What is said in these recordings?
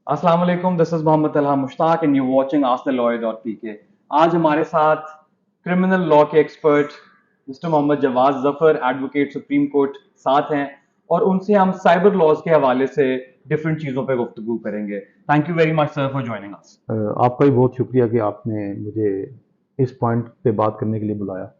अस्सलाम वालेकुम, this is Mohammad Talha Mushtaq and you watching asktheLawyer.pk। आज हमारे साथ क्रिमिनल लॉ के expert mister Mohammad Jawad Zafar, advocate supreme court, साथ हैं और उनसे हम साइबर लॉज के हवाले से डिफरेंट चीज़ों पे गुफ्तगू करेंगे। Thank you very much sir for joining us. आपका भी बहुत शुक्रिया कि आपने मुझे इस पॉइंट पे बात करने के लिए बुलाया।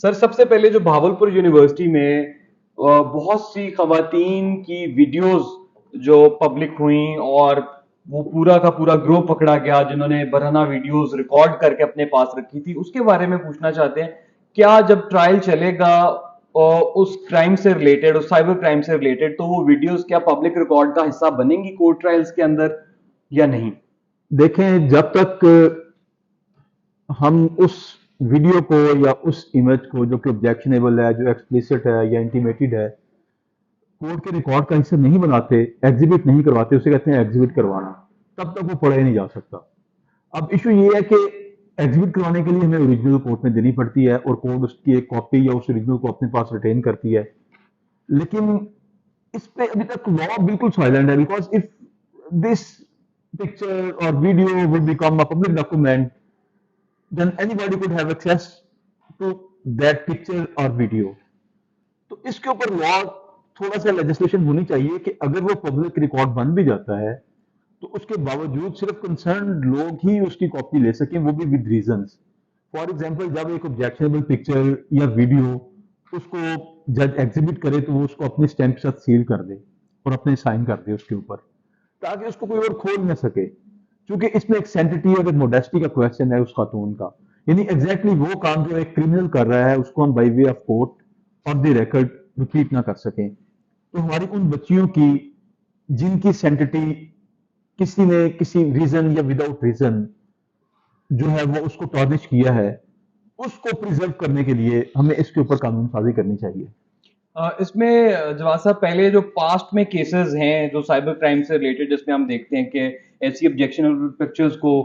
सर, सबसे पहले जो भावलपुर यूनिवर्सिटी में बहुत सी खवातीन की वीडियोस जो पब्लिक हुई और वो पूरा का पूरा ग्रोह पकड़ा गया जिन्होंने बरहना वीडियोस रिकॉर्ड करके अपने पास रखी थी, उसके बारे में पूछना चाहते हैं। क्या जब ट्रायल चलेगा उस क्राइम से रिलेटेड, उस साइबर क्राइम से रिलेटेड, तो वो वीडियोस क्या पब्लिक रिकॉर्ड का हिस्सा बनेंगी कोर्ट ट्रायल्स के अंदर या नहीं? देखें, जब तक हम उस वीडियो को या उस इमेज को जो कि ऑब्जेक्शनेबल है, जो एक्सप्लिसिट है या इंटीमेटेड है, कोर्ट के रिकॉर्ड का हिस्सा नहीं बनाते, एग्जिबिट नहीं करवाते, उसे कहते हैं एग्जिबिट करवाना, तब तक वो पढ़ा ही नहीं जा सकता। अब इशू ये है कि एग्जिबिट करवाने के लिए हमें ओरिजिनल कोर्ट में देनी पड़ती है और कोर्ट उसकी एक कॉपी या उस ओरिजिनल को अपने पास रिटेन करती है। लेकिन इस पे अभी तक लॉ बिल्कुल साइलेंट है, बिकॉज इफ दिस पिक्चर और video would become a public document, then anybody could have access to that picture or video. तो इसके ऊपर लॉ थोड़ा सा लेजिस्लेशन होनी चाहिए कि अगर वो पब्लिक रिकॉर्ड बन भी जाता है तो उसके बावजूद सिर्फ कंसर्न लोग ही उसकी कॉपी ले सकें, वो भी विद रीजंस। फॉर एग्जांपल, जब एक ऑब्जेक्शनेबल पिक्चर या वीडियो उसको जज एग्जिबिट करे तो वो उसको अपने स्टैंप के साथ सील कर दे और अपने साइन कर दे उसके ऊपर, ताकि उसको कोई और खोल न सके। क्योंकि इसमें एक सेंसिटिव अगर मोडेस्टी का क्वेश्चन है उस खातून का, यानी एग्जैक्टली वो काम जो एक क्रिमिनल कर रहा है उसको हम बाई वे ऑफ कोर्ट और द रिकॉर्ड रिपीट ना कर सकें। तो हमारी उन बच्चियों की जिनकी सेंसिटिव किसी ने किसी रीजन या विदाउट रीजन जो है वो उसको टॉर्निश किया है, उसको प्रिजर्व करने के लिए हमें इसके ऊपर कानून साजी करनी चाहिए। इसमें जवाब साहब, पहले जो पास्ट में केसेस हैं जो साइबर क्राइम से रिलेटेड, जिसमें हम देखते हैं कि ऐसी ऑब्जेक्शनेबल पिक्चर्स को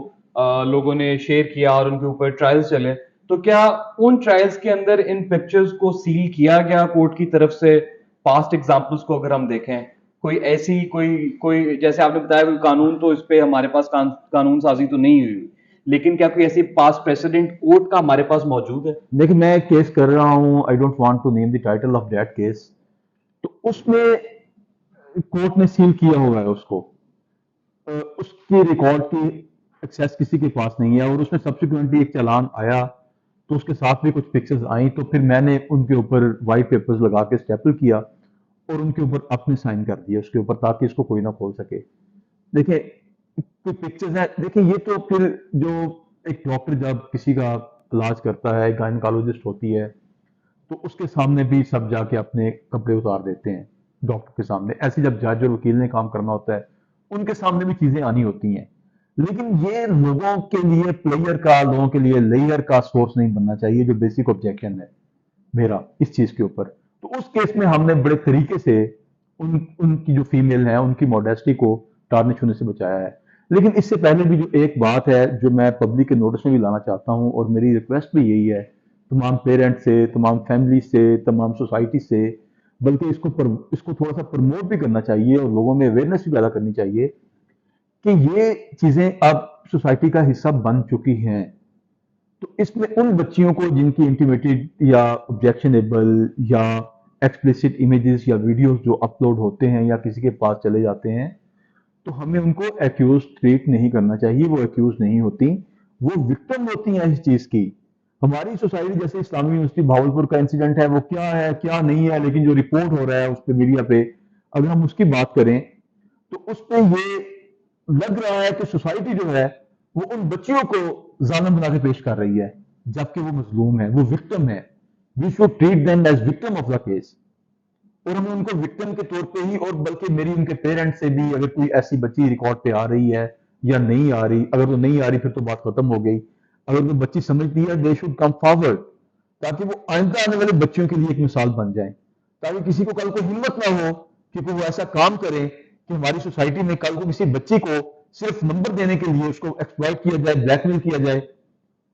लोगों ने शेयर किया और उनके ऊपर ट्रायल्स चले, तो क्या उन ट्रायल्स के अंदर इन पिक्चर्स को सील किया गया कोर्ट की तरफ से? पास्ट एग्जांपल्स को अगर हम देखें, कोई ऐसी कोई कोई जैसे आपने बताया कोई कानून, तो इस पे हमारे पास कानून साजी तो नहीं हुई, लेकिन क्या कोई ऐसी पास्ट प्रेसिडेंट कोर्ट का हमारे पास मौजूद है? देखिए, मैं एक केस कर रहा हूँ, I don't want to name the title of that case. तो उसमें कोर्ट ने सील किया हुआ है उसको, उसकी रिकॉर्ड की एक्सेस किसी के पास नहीं है, और उसमें सब्सिक्वेंटली एक चालान आया तो उसके साथ भी कुछ पिक्चर्स आई, तो फिर मैंने उनके ऊपर वाइट पेपर्स लगा के स्टेपल किया और उनके ऊपर अपने साइन कर दिए उसके ऊपर, ताकि इसको कोई ना खोल सके। देखिए, कोई पिक्चर्स है, देखिए ये तो फिर जो एक डॉक्टर जब किसी का इलाज करता है, गायनकोलॉजिस्ट होती है, तो उसके सामने भी सब जाके अपने कपड़े उतार देते हैं डॉक्टर के सामने। ऐसे जब जज और वकील ने काम करना होता है, उनके सामने भी चीजें आनी होती हैं। लेकिन ये लोगों के लिए प्लेयर का, लोगों के लिए लेयर का सोर्स नहीं बनना चाहिए, जो बेसिक ऑब्जेक्शन है मेरा इस चीज के ऊपर। तो उस केस में हमने बड़े तरीके से उनकी जो फीमेल है उनकी मॉडेस्टी को टार्निश होने से बचाया है। लेकिन इससे पहले भी जो एक बात है जो मैं पब्लिक के नोटिस में भी लाना चाहता हूं, और मेरी रिक्वेस्ट भी यही है तमाम पेरेंट से, तमाम फैमिली से, तमाम सोसाइटी से, बल्कि इसको थोड़ा सा प्रमोट भी करना चाहिए और लोगों में अवेयरनेस भी पैदा करनी चाहिए कि ये चीजें अब सोसाइटी का हिस्सा बन चुकी हैं। तो इसमें उन बच्चियों को जिनकी इंटीमेटेड या ऑब्जेक्शनेबल या एक्सप्लिसिट इमेजेस या वीडियोस जो अपलोड होते हैं या किसी के पास चले जाते हैं, तो हमें उनको एक्यूज ट्रीट नहीं करना चाहिए। वो एक्यूज नहीं होती, वो विक्टिम होती हैं इस चीज की। हमारी सोसाइटी, जैसे इस्लामी यूनिवर्सिटी भावलपुर का इंसिडेंट है, वो क्या है क्या नहीं है, लेकिन जो रिपोर्ट हो रहा है उस पर मीडिया पे, अगर हम उसकी बात करें तो उस पे ये लग रहा है कि सोसाइटी जो है वो उन बच्चियों को जालिम बना के पेश कर रही है, जबकि वो मजलूम है, वो विक्टिम है। We should treat them as victim of the case, और हमें उनको विक्टिम के तौर पे ही, और बल्कि मेरी उनके पेरेंट्स से भी, अगर कोई ऐसी बच्ची रिकॉर्ड पे आ रही है या नहीं आ रही, अगर वो नहीं आ रही फिर तो बात खत्म हो गई। अगर वो बच्ची समझती है, दे शुड कम फॉरवर्ड, ताकि वो आइंदा आने वाले बच्चों के लिए एक मिसाल बन जाए, ताकि किसी को कल को हिम्मत ना हो कि वो ऐसा काम करे कि हमारी सोसाइटी में कल को किसी बच्ची को सिर्फ नंबर देने के लिए उसको एक्सप्लॉइट किया जाए, ब्लैकमेल किया जाए,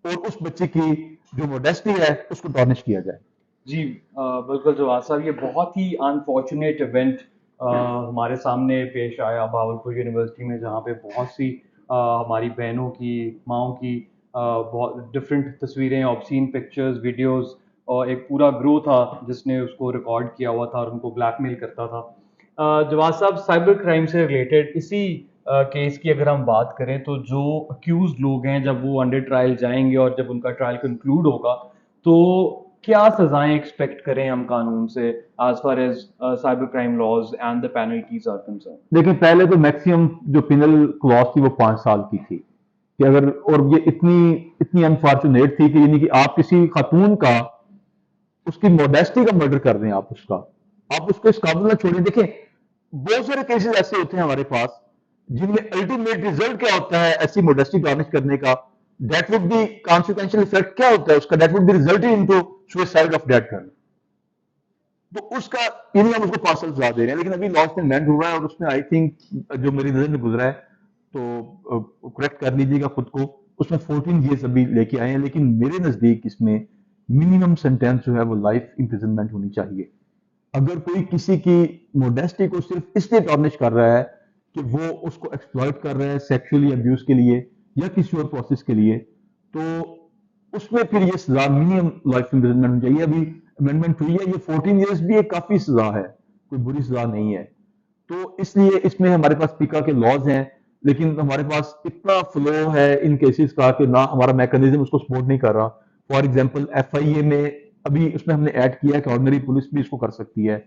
और उस बच्चे की जो मोडेस्टी है उसको टॉर्निश किया जाए। जी, बिल्कुल जवाब साहब, ये बहुत ही अनफॉर्चुनेट इवेंट ہمارے سامنے پیش آیا بہاولپور یونیورسٹی میں، جہاں پہ بہت سی ہماری بہنوں کی، ماؤں کی بہت ڈفرینٹ تصویریں، آبسین پکچرز، ویڈیوز، اور ایک پورا گروہ تھا جس نے اس کو ریکارڈ کیا ہوا تھا اور ان کو بلیک میل کرتا تھا۔ جواد صاحب، سائبر کرائم سے ریلیٹڈ اسی کیس کی اگر ہم بات کریں تو جو اکیوز لوگ ہیں، جب وہ انڈر ٹرائل جائیں گے اور جب ان کا ٹرائل کنکلوڈ ہوگا تو کیا سزائیں ایکسپیکٹ کریں ہم قانون سے as far as cyber crime laws and the penalties are concern? دیکھیں، پہلے تو میکسیمم جو پینل کلاس تھی وہ 5 سال کی تھی کہ اگر، اور یہ اتنی انفارچونیٹ تھی کہ یعنی کہ آپ کسی خاتون کا، اس کی موڈیسٹی کا مرڈر کر رہے ہیں، آپ اس کو اس قابل نہ چھوڑیں۔ دیکھیں، بہت سارے کیسز ایسے ہوتے ہیں ہمارے پاس جن میں الٹیمیٹ ریزلٹ کیا ہوتا ہے ایسی موڈیسٹی ٹارنش کرنے کا، that would be consequential effect کیا ہوتا ہے اس کا، that would be result into suicide of that girl. تو اس کا، یعنی ہم اس کو 5 سال سزا دے رہے ہیں، لیکن ابھی لاسٹ امینڈ ہوا ہے اور اس میں آئی تھنک جو میری نظر میں گزرا ہے، تو کریکٹ کر لیجیے گا خود کو، اس میں 14 ایئرس ابھی لے کے آئے ہیں، لیکن میرے نزدیک اس میں منیمم سینٹینس جو ہے وہ لائف امپریزنمنٹ ہونی چاہیے۔ اگر کوئی کسی کی موڈیسٹی کو صرف اس لیے ٹارنش کر رہا ہے کہ وہ اس کو ایکسپلائٹ کر رہا ہے سیکشولی ابیوز کے لیے یا کسی اور پروسیس کے لیے، تو اس میں پھر یہ سزا منیمم لائف امپریزنمنٹ ہونی چاہیے۔ ابھی امینڈمنٹ ہوئی ہے، یہ 14 ایئرس بھی ایک کافی سزا ہے، کوئی بری سزا نہیں ہے۔ تو اس لیے اس میں ہمارے پاس پیکا کے لاز ہیں، لیکن ہمارے پاس اتنا فلو ہے ان کیسز کا کہ نہ ہمارا میکنزم اس کو سپورٹ نہیں کر رہا۔ فار ایگزامپل ایف آئی اے میں ابھی اس میں ہم نے ایڈ کیا ہے کہ آرڈنری پولیس بھی اس کو کر سکتی ہے،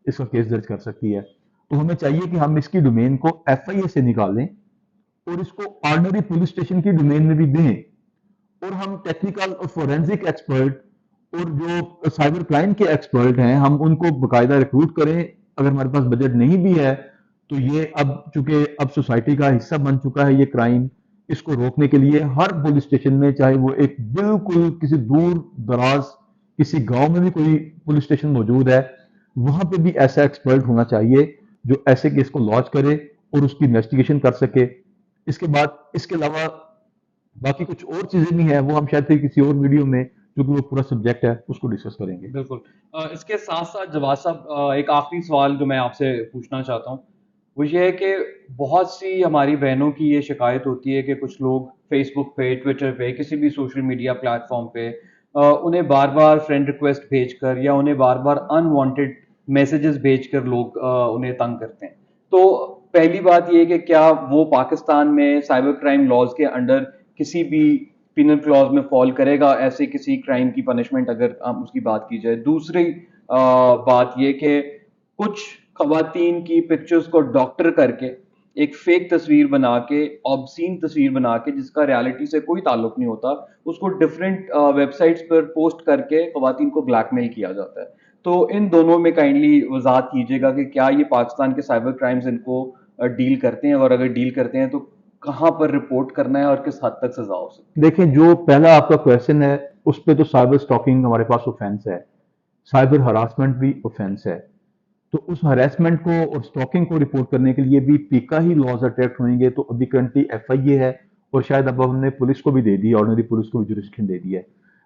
اس کا کیس درج کر سکتی ہے۔ تو ہمیں چاہیے کہ ہم اس کی ڈومین کو ایف آئی اے سے نکالیں اور اس کو آرڈنری پولیس اسٹیشن کی ڈومین میں بھی دیں، اور ہم ٹیکنیکل اور فورینزک ایکسپرٹ اور جو سائبر کرائم کے ایکسپرٹ ہیں ہم ان کو باقاعدہ ریکروٹ کریں۔ اگر ہمارے پاس بجٹ نہیں بھی ہے تو یہ چونکہ اب سوسائٹی کا حصہ بن چکا ہے یہ کرائم، اس کو روکنے کے لیے ہر پولیس اسٹیشن میں، چاہے وہ ایک بالکل کسی دور دراز کسی گاؤں میں بھی کوئی پولیس اسٹیشن موجود ہے، وہاں پہ بھی ایسا ایکسپرٹ ہونا چاہیے جو ایسے کیس کو لانچ کرے اور اس کی انویسٹیگیشن کر سکے۔ اس کے بعد اس کے علاوہ باقی کچھ اور چیزیں بھی ہیں، وہ ہم شاید کسی اور ویڈیو میں، جو کہ وہ پورا سبجیکٹ ہے، اس کو ڈسکس کریں گے۔ بالکل۔ اس کے ساتھ ساتھ جواد صاحب، ایک آخری سوال جو میں آپ سے پوچھنا چاہتا ہوں وہ یہ ہے کہ بہت سی ہماری بہنوں کی یہ شکایت ہوتی ہے کہ کچھ لوگ فیس بک پہ، ٹویٹر پہ، کسی بھی سوشل میڈیا پلیٹ فارم پہ انہیں بار بار فرینڈ ریکویسٹ بھیج کر یا انہیں بار بار ان وانٹیڈ میسیجز بھیج کر لوگ انہیں تنگ کرتے ہیں۔ تو پہلی بات یہ کہ کیا وہ پاکستان میں سائبر کرائم لاز کے انڈر کسی بھی پینل کلاز میں فال کرے گا، ایسے کسی کرائم کی پنشمنٹ اگر اس کی بات کی جائے؟ دوسری بات یہ کہ کچھ خواتین کی پکچرز کو ڈاکٹر کر کے ایک فیک تصویر بنا کے، آبسین تصویر بنا کے جس کا ریالٹی سے کوئی تعلق نہیں ہوتا، اس کو ڈفرینٹ ویب سائٹس پر پوسٹ کر کے خواتین کو بلیک میل کیا جاتا ہے۔ تو ان دونوں میں کائنڈلی وضاحت کیجیے گا کہ کیا یہ پاکستان کے سائبر کرائمز ان کو ڈیل کرتے ہیں، اور اگر ڈیل کرتے ہیں تو کہاں پر رپورٹ کرنا ہے اور کس حد تک سزا ہو سکتی ہے؟ دیکھیں، جو پہلا آپ کا کویشچن ہے اس پہ تو سائبر سٹاکنگ ہمارے پاس اوفینس ہے، سائبر ہراسمنٹ بھی اوفینس ہے۔ تو اس ہراسمنٹ کو اور سٹاکنگ کو رپورٹ کرنے کے لیے بھی پیکا ہی لاز اٹریکٹ ہوئیں گے۔ تو ابھی کرنٹلی ایف آئی اے ہے، اور شاید اب ہم نے پولیس کو بھی دے دی، آرڈنری پولیس کو بھی جورسڈکشن دے دی ہے۔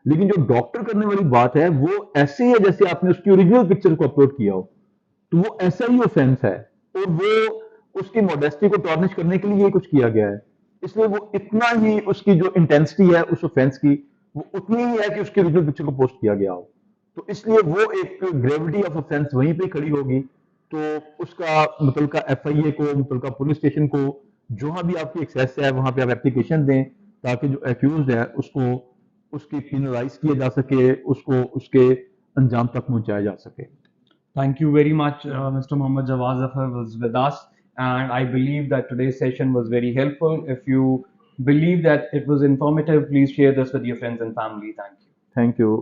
لیکن جو ڈاکٹر کرنے والی بات ہے وہ ایسے ہی ہے جیسے آپ نے اس کی اوریجنل پکچر کو اپلوڈ کیا ہو، تو وہ ایسا ہی اوفینس ہے، اور وہ اس کی موڈیسٹی کو ٹارنش کرنے کے لیے یہ کچھ کیا گیا ہے۔ اس لیے وہ اتنا ہی، اس کی جو انٹینسٹی ہے اس اوفینس کی وہ اتنی ہی ہے کہ اس کی اوریجنل پکچر کو پوسٹ کیا گیا ہو۔ تو اس لیے وہ ایک گریوٹی آف اوفینس وہیں پہ کھڑی ہوگی۔ تو اس کا متعلقہ ایف آئی اے کو، متعلقہ پولیس اسٹیشن کو، جہاں بھی آپ کی ایکسیس ہے وہاں پہ آپ اپلیکیشن دیں تاکہ جو ایکیوزڈ ہے اس کو، اس کی پینلائز کیا جا سکے، اس کو اس کے انجام تک پہنچایا جا سکے۔ Thank you very much, Mr. Mohammad Jawad Zafar was with us, and I believe that today's session was very helpful. If you believe that it was informative, please share this with your friends and family. Thank you. Thank you.